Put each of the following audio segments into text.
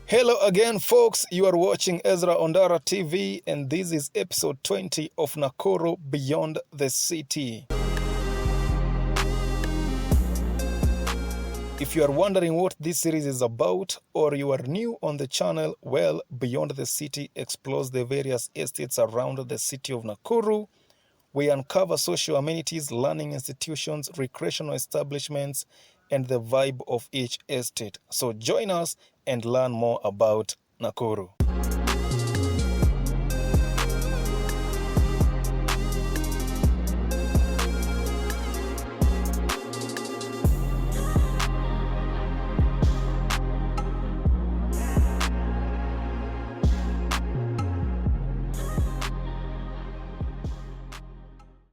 Hello again, folks. You are watching EZRA ONDARA TV, and this is episode 20 of Nakuru Beyond the City. If you are wondering what this series is about, or you are new on the channel, well, Beyond the City explores the various estates around the city of Nakuru. We uncover social amenities, learning institutions, recreational establishments, and the vibe of each estate. So join us and learn more about Nakuru.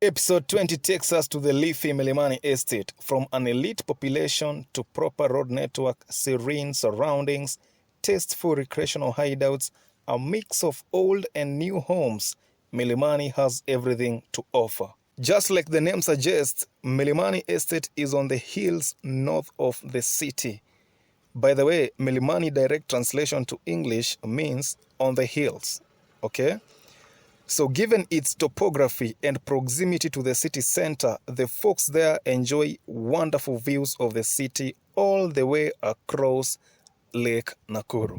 Episode 20 takes us to the leafy Milimani estate. From an elite population to proper road network, serene surroundings, tasteful recreational hideouts, a mix of old and new homes, Milimani has everything to offer. Just like the name suggests, Milimani estate is on the hills north of the city. By the way, Milimani direct translation to English means on the hills, okay? So given its topography and proximity to the city center, the folks there enjoy wonderful views of the city all the way across Lake Nakuru.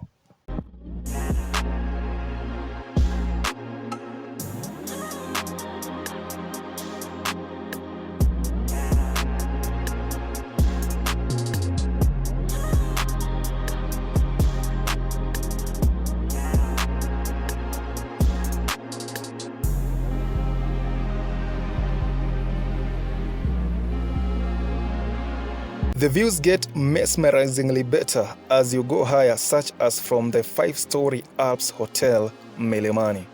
The views get mesmerizingly better as you go higher, such as from the 5-story Alps Hotel, Milimani.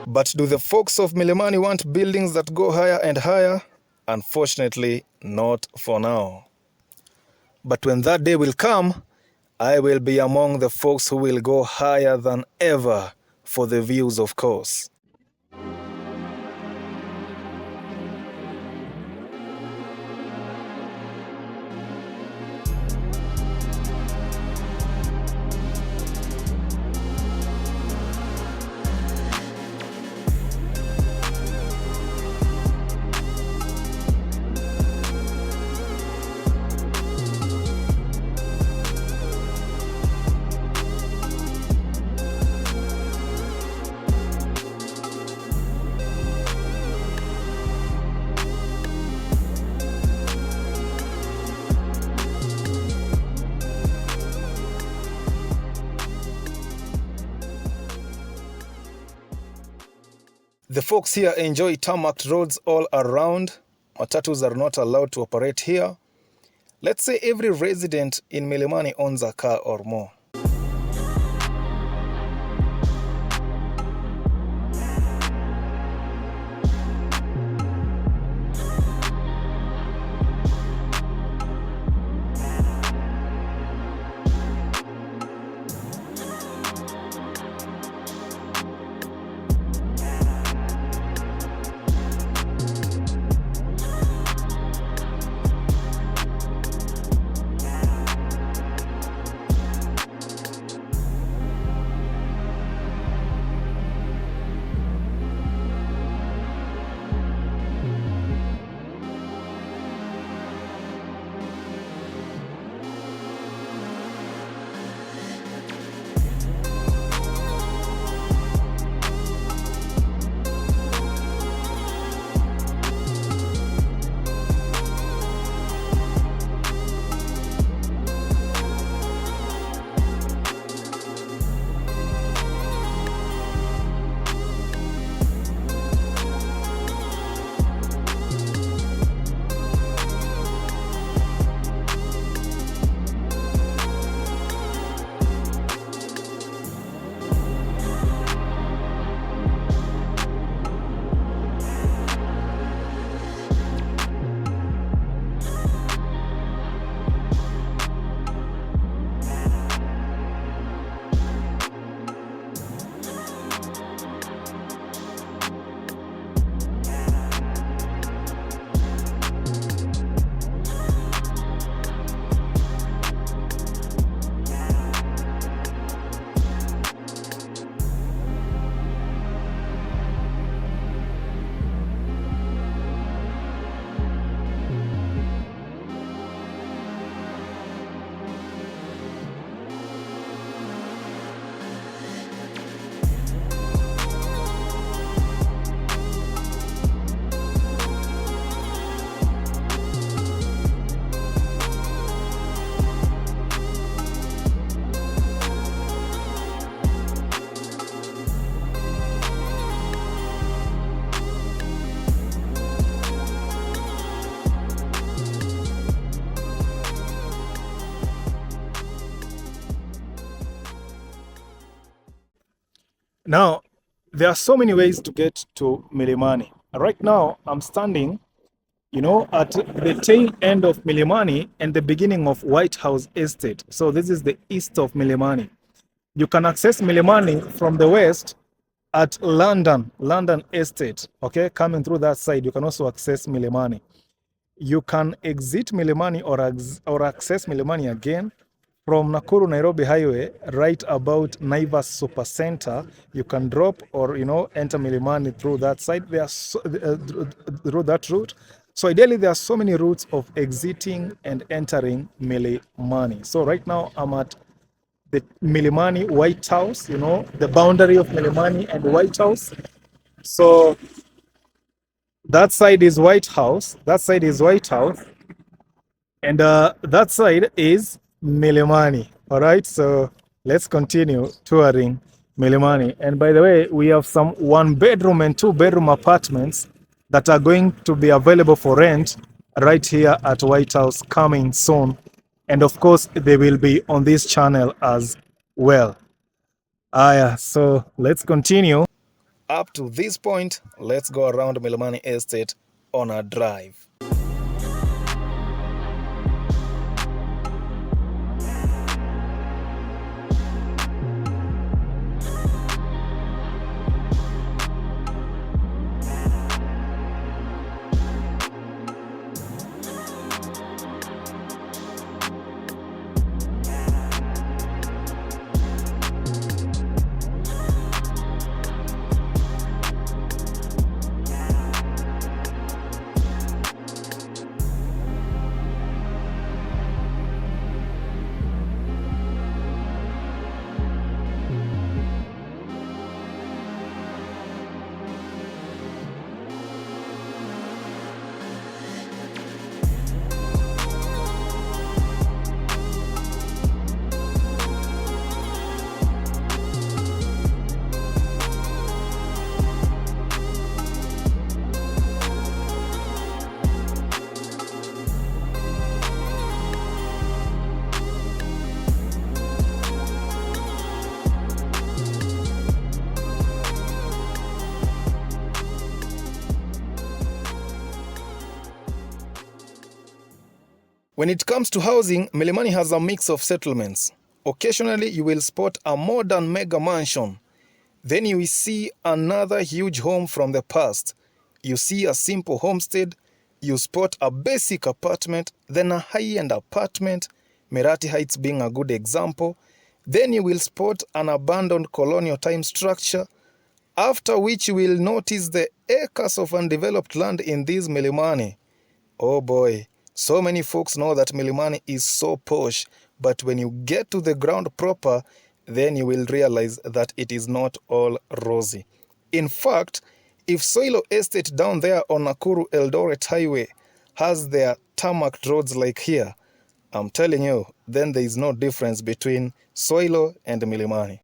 But do the folks of Milimani want buildings that go higher and higher? Unfortunately, not for now. But when that day will come, I will be among the folks who will go higher than ever for the views, of course. The folks here enjoy tarmac roads all around. Matatus are not allowed to operate here. Let's say every resident in Milimani owns a car or more. Now, there are so many ways to get to Milimani. Right now, I'm standing, at the tail end of Milimani and the beginning of White House Estate. So this is the east of Milimani. You can access Milimani from the west at London Estate. Okay, coming through that side, you can also access Milimani. You can exit Milimani or access Milimani again from Nakuru Nairobi Highway, right about Naivas Super Center. You can drop or enter Milimani through that side. Through that route. So ideally, there are so many routes of exiting and entering Milimani. So right now, I'm at the Milimani White House. The boundary of Milimani and White House. So that side is White House. And that side is Milimani. All right, so let's continue touring Milimani. And by the way, we have some 1-bedroom and 2-bedroom apartments that are going to be available for rent right here at White House coming soon. And of course, they will be on this channel as well. So let's continue. Up to this point, let's go around Milimani Estate on a drive. When it comes to housing, Milimani has a mix of settlements. Occasionally, you will spot a modern mega mansion. Then you will see another huge home from the past. You see a simple homestead. You spot a basic apartment, then a high-end apartment, Merati Heights being a good example. Then you will spot an abandoned colonial time structure, after which you will notice the acres of undeveloped land in this Milimani. Oh boy. So many folks know that Milimani is so posh, but when you get to the ground proper, then you will realize that it is not all rosy. In fact, if Soilo Estate down there on Nakuru Eldoret Highway has their tarmac roads like here, I'm telling you, then there is no difference between Soilo and Milimani.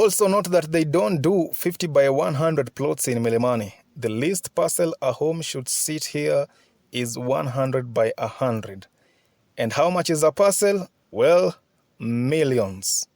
Also note that they don't do 50 by 100 plots in Milimani. The least parcel a home should sit here is 100 by 100. And how much is a parcel? Well, millions.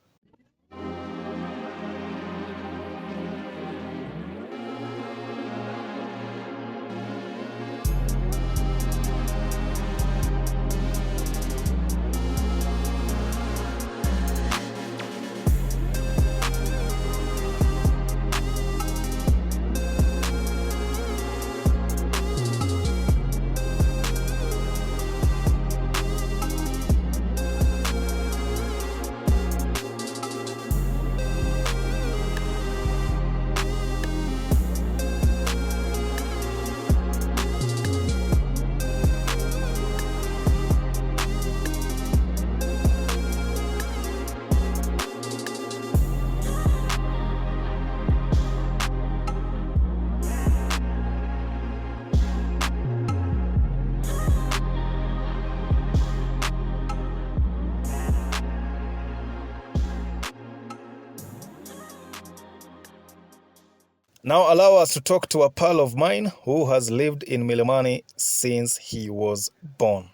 Now allow us to talk to a pal of mine who has lived in Milimani since he was born.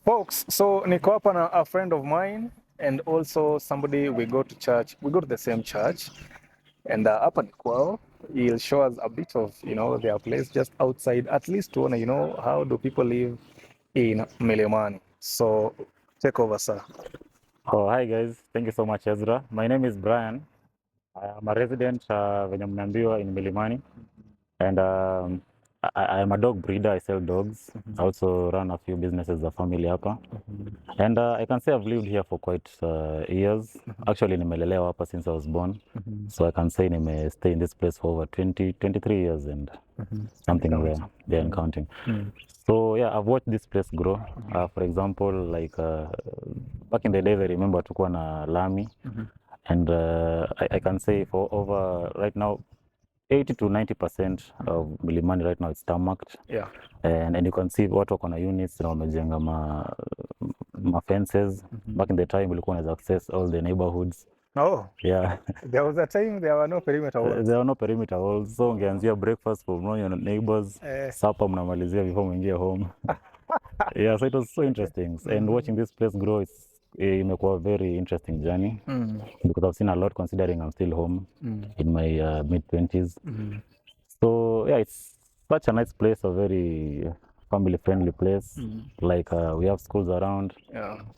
Folks, so niko hapa na a friend of mine and also somebody we go to church. We go to the same church. And hapa ni kwao. He'll show us a bit of, their place just outside, at least to know, how do people live in Milimani. So take over, sir. Oh, hi guys. Thank you so much, EZRA. My name is Brian. I am a resident venye mmeambiwa in Milimani, and I am a dog breeder. I sell dogs. I also run a few businesses as a family hapa, and I can say I've lived here for quite years. Actually, nimelelewa hapa since I was born, so I can say nime stay in this place for over 23 years and something there and counting. So yeah, I've watched this place grow. For example, like back in the day, I remember tukuwa na lami. And I can say for over right now, 80 to 90% of Milimani right now is tarmacked. Yeah. And you can see watu wako na units na wamejenga ma fences. Back in the time, ulikuwa unaweza access all the neighborhoods. Oh. Yeah. There was a time there were no perimeter walls. There were no perimeter walls. So ungeanzia breakfast for your neighbors. Supper mnamalizia before mwingie home. Yeah, so it was so interesting. And watching this place grow, imekuwa a very interesting journey because I've seen a lot considering I'm still home in my mid-20s. So yeah, it's such a nice place, a very family-friendly place. Like we have schools around,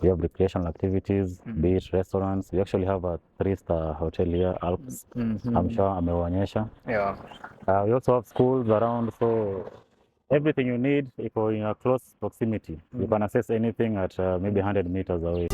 we have recreational activities, be it restaurants. We actually have a 3-star hotel here, Alps. I'm sure amewaonyesha. Yeah. We also have schools around, so everything you need is in a close proximity. You can access anything at maybe 100 meters away.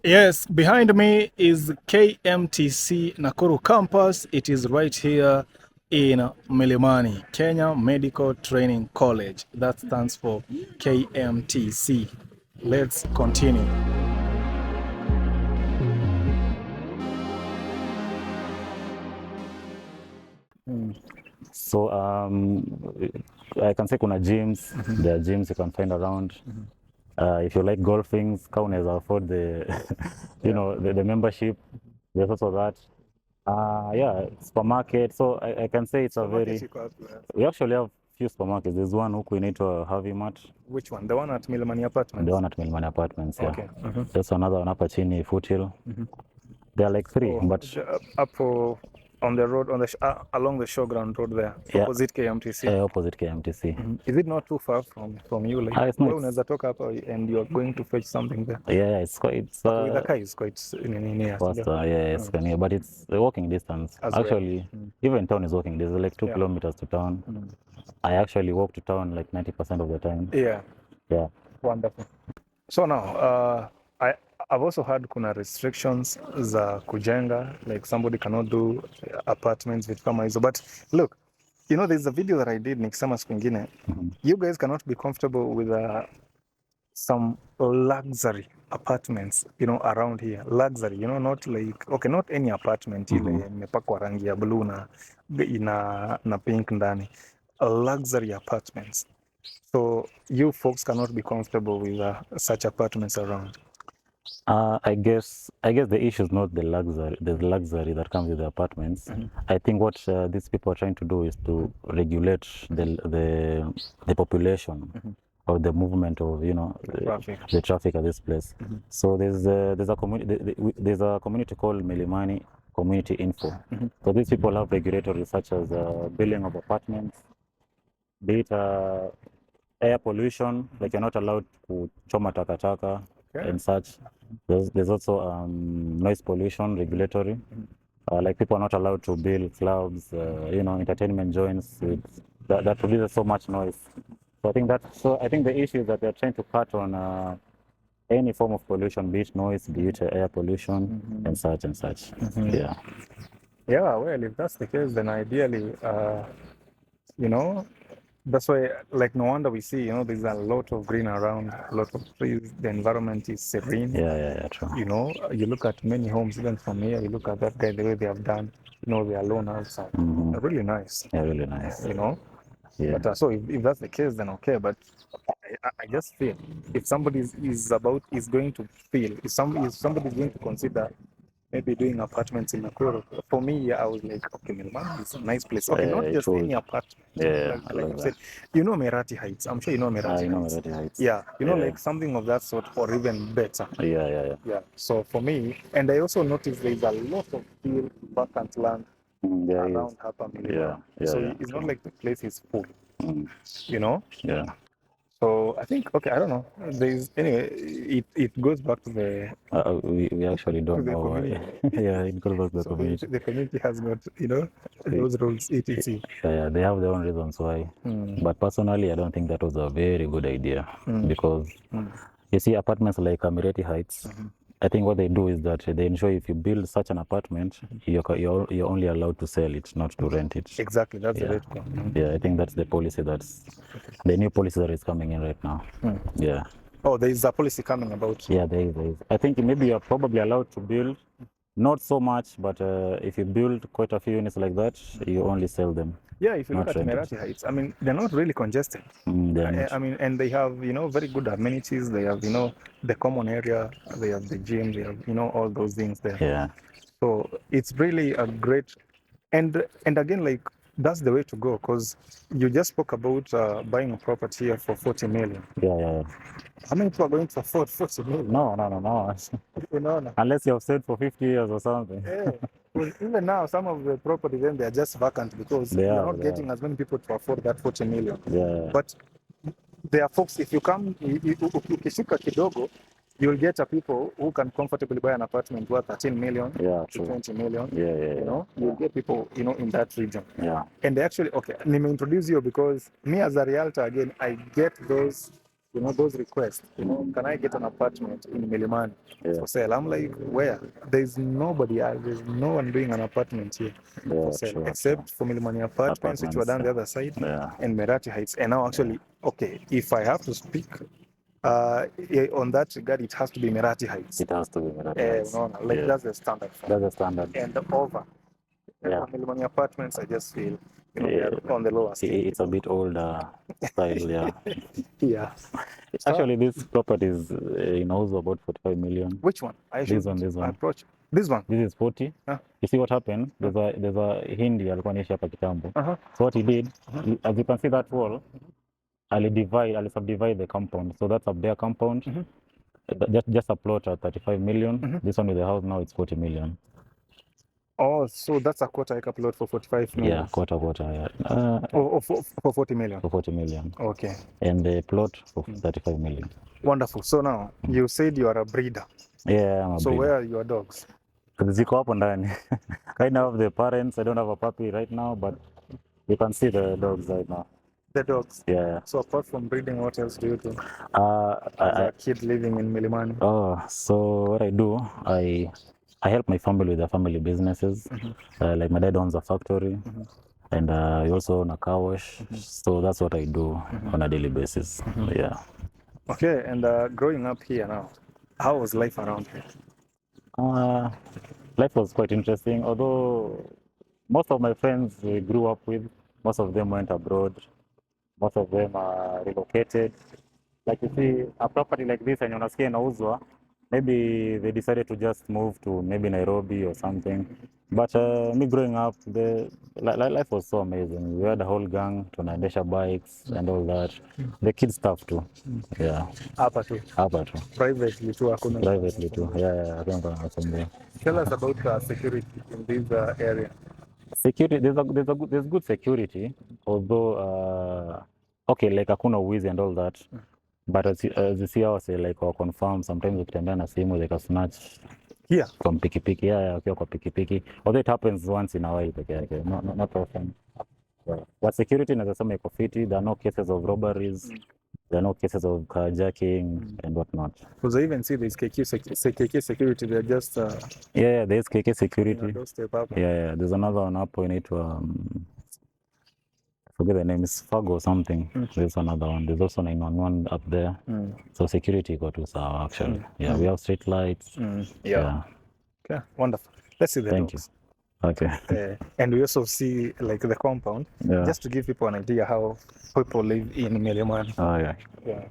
Yes, behind me is KMTC Nakuru campus. It is right here in Milimani, Kenya Medical Training College. That stands for KMTC. Let's continue. So I can say kuna gyms. There are gyms you can find around. If you like golfing, kama unaweza afford the the membership, there's also that. Yeah, supermarket. So I can say it's a very. We actually have few supermarkets. There's one huku inaitwa Harvey Mart. Which one? The one at Milimani Apartments? The one at Milimani Apartments, yeah. Okay. There's another one hapa chini, Foothill. There are like 3, but up on the road, along the showground road there, opposite KMTC. Opposite KMTC. Is it not too far from you? Like, it's not. Unaweza toka hapa and you're going to fetch something there. Yeah, it's quite. With the car is quite near. Faster, it's near, but it's a walking distance. As actually, even town is walking. There's like 2 kilometers to town. I actually walk to town like 90% of the time. Yeah. Yeah. Wonderful. So now, I've also heard kuna restrictions za kujenga, like somebody cannot do apartments with kama hizo. But look, You know, there's a video that I did nikisema siku ingine. You guys cannot be comfortable with some luxury apartments, you know, around here. Luxury, you know, not like, okay, not any apartment ile imepakwa rangi ya blue na pink ndani. Luxury apartments. So you folks cannot be comfortable with such apartments around. I guess the issue is not the luxury that comes with the apartments. I think what these people are trying to do is to regulate the population or the movement of, you know, the traffic at this place. So there's a community called Milimani Community Info. So these people have regulatory such as building of apartments, be it air pollution, like you're not allowed to choma takataka and such. There's also noise pollution regulatory. Like people are not allowed to build clubs, you know, entertainment joints that produces so much noise. So I think the issue is that they're trying to cut on any form of pollution, be it noise, be it air pollution, and such and such. Yeah. Yeah, well, if that's the case, then ideally, you know, that's why, like, no wonder we see, you know, there's a lot of green around, a lot of trees, the environment is serene. Yeah, true. You know, you look at many homes, even from here, you look at that guy, the way they have done, you know, they are alone outside. Really nice. Yeah, really nice. You know? Yeah. But so if that's the case, then okay. But I just feel if somebody is going to feel, if somebody is going to consider maybe doing apartments in Nakuru, for me, I was like, okay, Milimani is a nice place. Okay, not just any apartment. Yeah, like you said, you know Merati Heights. I'm sure you know Merati Heights. Merati Heights. Yeah, you know, like something of that sort, or even better. Yeah. So for me, and I also noticed there is a lot of field vacant land around Hapa Milimani. So it's not like the place is full. You know? Yeah. So I think, okay, I don't know. Anyway, it goes back to the we actually don't know. Yeah, it goes back to the community. The community has got, you know, those rules, etc. Yeah, they have their own reasons why. But personally, I don't think that was a very good idea because you see apartments like Merati Heights. I think what they do is that they ensure if you build such an apartment, you're only allowed to sell it, not to rent it. Exactly, that's the way to go. Yeah, I think that's the policy the new policy that is coming in right now. Yeah. Oh, there is a policy coming about. Yeah, there is. I think maybe you're probably allowed to build, not so much, but if you build quite a few units like that, you only sell them. Yeah, if you look at Merati Heights, I mean, they're not really congested. I mean, and they have, you know, very good amenities. They have, you know, the common area, they have the gym, they have, you know, all those things there. Yeah. So it's really a great, and again, like, that's the way to go, because you just spoke about buying a property here for 40 million. Yeah. How many people are going to afford 40 million? No. You know, unless you have saved for 50 years or something. Yeah. Well, even now, some of the properties then they're just vacant because you're not getting as many people to afford that 40 million. Yeah. But there are folks, if you come, ukishuka kidogo, you'll get people who can comfortably buy an apartment worth 13 million to 20 million. You know, you'll get people, you know, in that region. Yeah. And they actually, okay, let me introduce you because me as a realtor, again, I get those, you know, those requests. You know, can I get an apartment in Milimani for sale? I'm like, where? There's nobody. There's no one doing an apartment here for sale except for Milimani apartments, which were down the other side, and Merati Heights. And now, actually, okay, if I have to speak on that regard, it has to be Merati Heights. It has to be Merati Heights. That's the standard. That's the standard. And over. Milimani apartments, I just feel, you know, they're on the lower scale. It's a bit older style, yeah. Yeah. Actually, this property is in also about 45 million. Which one? This one. Approach. This one? This is 40. You see what happened? There's a Hindi alikuwa anaishi hapa kitambo. So what he did, as you can see that wall, I'll subdivide the compound. So that's a bare compound. Just a plot at 35 million. This one with the house now it's 40 million. Oh, so that's a quarter acre plot for 45 million? Yeah, quarter, yeah. For 40 million? For 40 million. Okay. And the plot for 35 million. Wonderful. So now, you said you are a breeder. Yeah, I'm a breeder. So where are your dogs? Ziko hapo ndani. Right now, the parents, I don't have a puppy right now, but you can see the dogs right now. The dogs? Yeah. So apart from breeding, what else do you do? As a kid living in Milimani? Oh, so what I do, I help my family with their family businesses. Like my dad owns a factory. and we also own a car wash. So that's what I do on a daily basis. Yeah. Okay, and growing up here now, how was life around here? Life was quite interesting, although most of my friends we grew up with, most of them went abroad, most of them are relocated. Like you see, a property like this and unasikia inauzwa, maybe they decided to just move to maybe Nairobi or something. But me growing up, the life was so amazing. We had a whole gang, tunaendesha bikes and all that. The kids stuff too. Yeah. Hapa tu. Hapa tu. Privately too, hakuna. Privately too. Yeah, hakuna mtu anasumbua. Tell us about security in this area. Security, there's good security, although okay, like hakuna wizi and all that. But as you see, I was like or confirm sometimes ukitembea na simu they can snatch Here from pikipiki. Yeah, ukiwa kwa pikipiki. Although it happens once in a while peke yake, not often. But security naweza sema iko fiti. There are no cases of robberies. There are no cases of carjacking and whatnot. Because I even see this KK security, they're just yeah, there's KK security. Yeah, there's another one hapo inaitwa I forget the name, is Fago or something. There's another one. There's also 911 up there. So security got to sawa actually. Yeah, we have street lights. Yeah. Okay, wonderful. Let's see the Thank dogs. you. Okay. And we also see like the compound, just to give people an idea how people live in Milimani. Oh yeah. Yeah.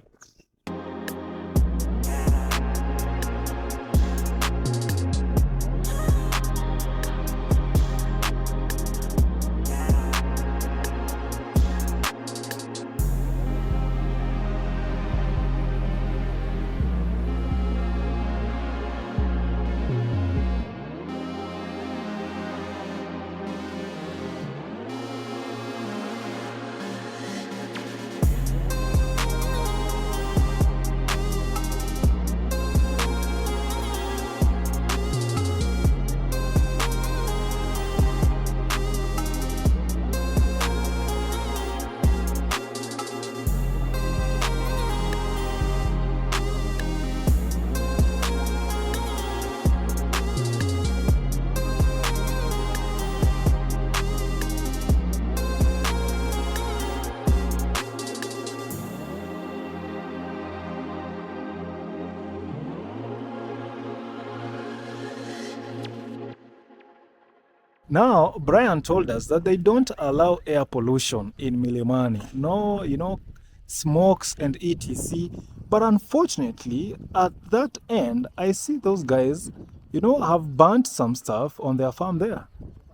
Now, Brian told us that they don't allow air pollution in Milimani. No, smokes and etc. But unfortunately, at that end, I see those guys, have burnt some stuff on their farm there.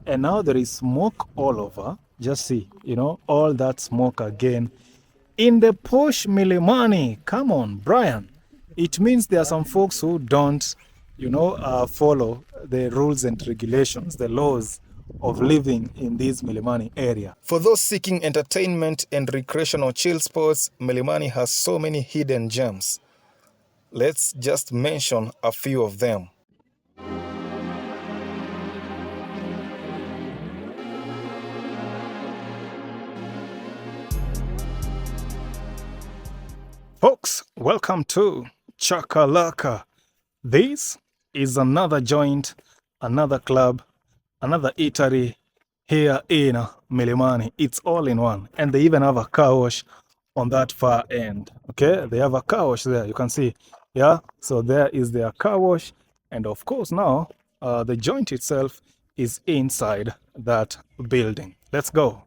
And now there is smoke all over. Just see, all that smoke again. In the posh Milimani. Come on, Brian. It means there are some folks who don't, follow the rules and regulations, the laws of living in this Milimani area. For those seeking entertainment and recreational chill spots, Milimani has so many hidden gems. Let's just mention a few of them. Folks, welcome to Chakalaka. This is another joint, another club, another eatery here in Milimani. It's all in one. And they even have a car wash on that far end. Okay, they have a car wash there. You can see. Yeah, so there is their car wash. And of course now, the joint itself is inside that building. Let's go.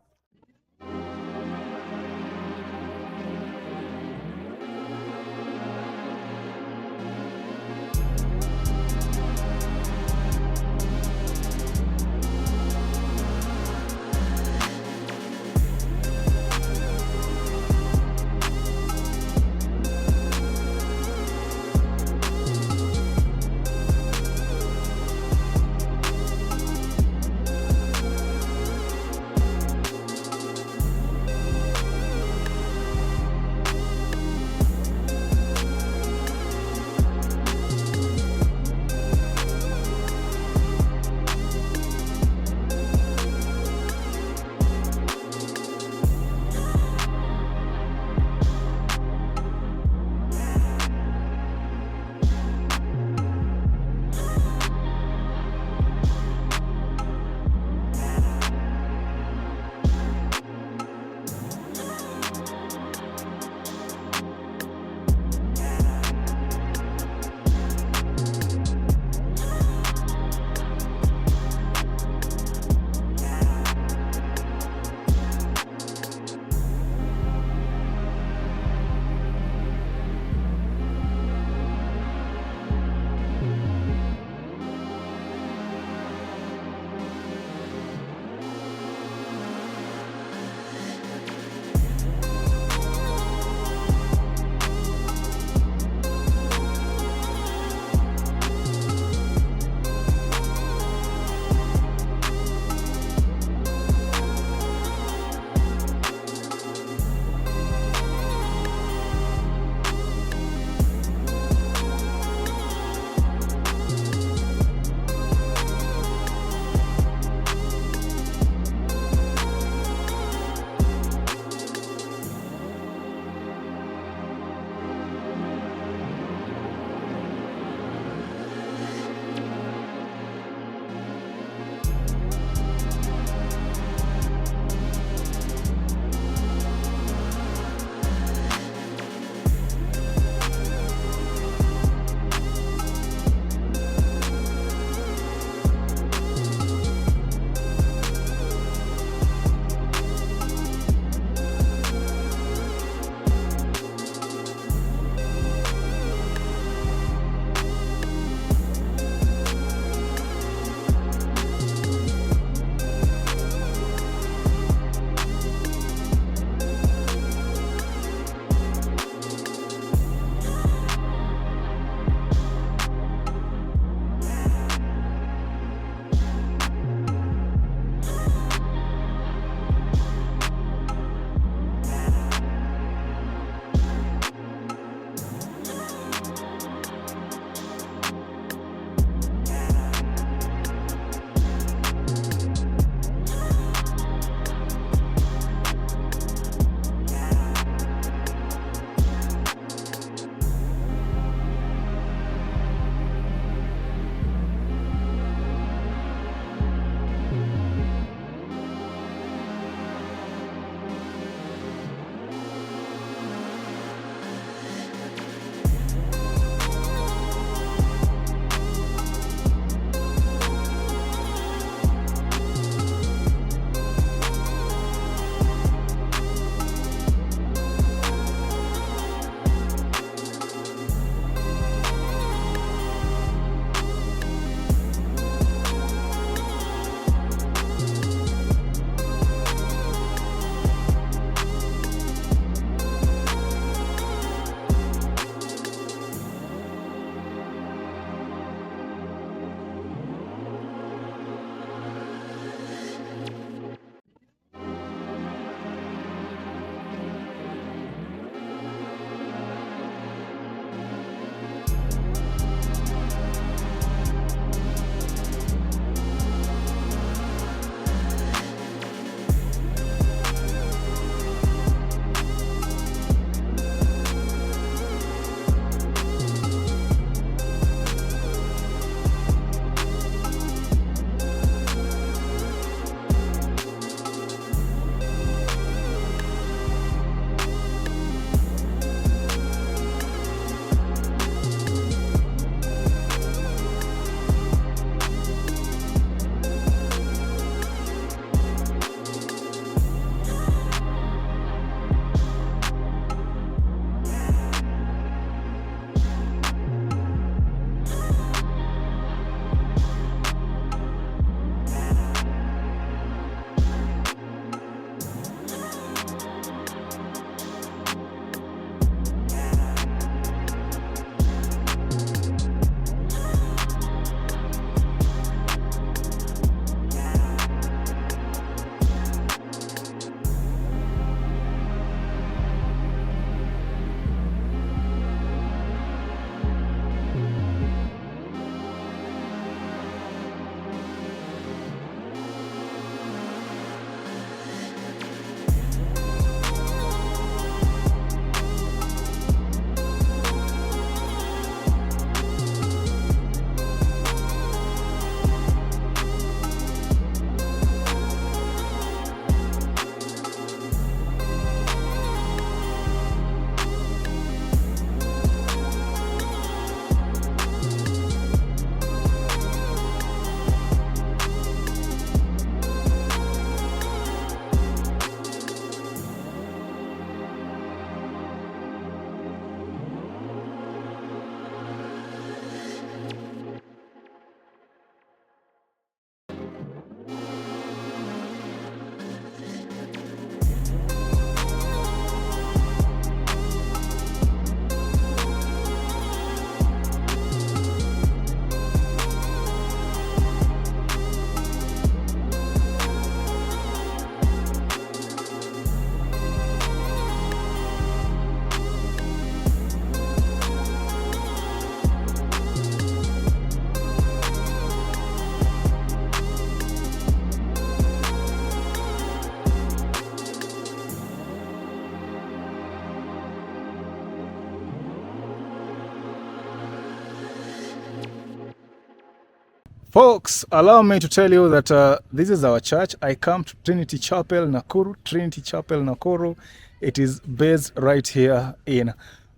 Folks, allow me to tell you that this is our church. I come to Trinity Chapel, Nakuru. Trinity Chapel, Nakuru. It is based right here in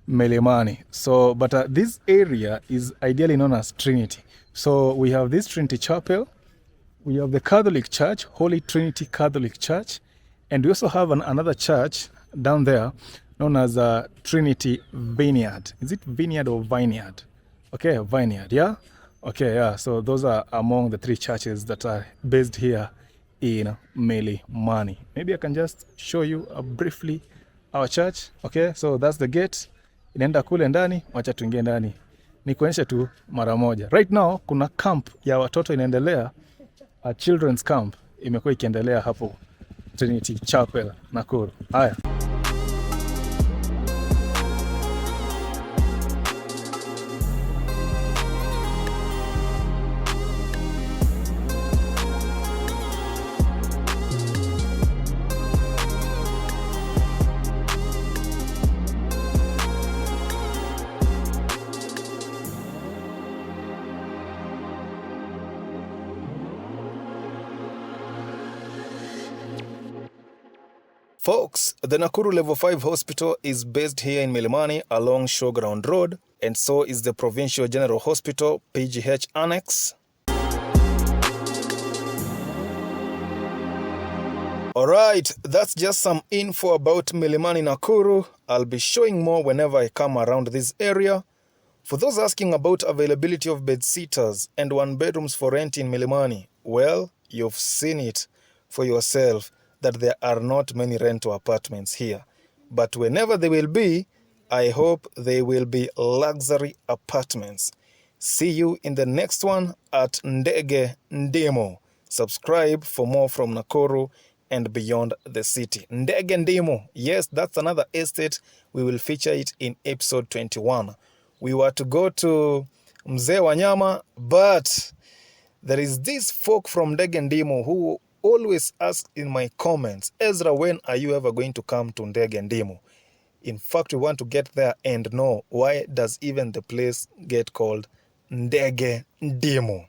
Milimani. So, but this area is ideally known as Trinity. So we have this Trinity Chapel. We have the Catholic Church, Holy Trinity Catholic Church. And we also have another church down there known as Trinity Vineyard. Is it Vineyard or Vineyard? Okay, Vineyard, yeah? Okay, yeah, so those are among the three churches that are based here in Milimani. Maybe I can just show you briefly our church. Okay, so that's the gate. Inaenda kule ndani, wacha tuingie ndani. Nikuonyeshe tu mara moja. Right now, kuna camp ya watoto inaendelea. A children's camp imekuwa ikiendelea hapo Trinity Chapel, Nakuru. Haya. Folks, the Nakuru Level 5 Hospital is based here in Milimani along Showground Road, and so is the Provincial General Hospital, PGH Annex. Alright, that's just some info about Milimani, Nakuru. I'll be showing more whenever I come around this area. For those asking about availability of bed-sitters and one-bedrooms for rent in Milimani, well, you've seen it for yourself that there are not many rental apartments here. But whenever they will be, I hope they will be luxury apartments. See you in the next one at Ndege Ndimo. Subscribe for more from Nakuru and beyond the city. Ndege Ndimo, yes, that's another estate. We will feature it in episode 21. We were to go to Mzee Wanyama, but there is this folk from Ndege Ndimo who always ask in my comments, Ezra, when are you ever going to come to Ndege Ndimo? In fact, we want to get there and know why does even the place get called Ndege Ndimo.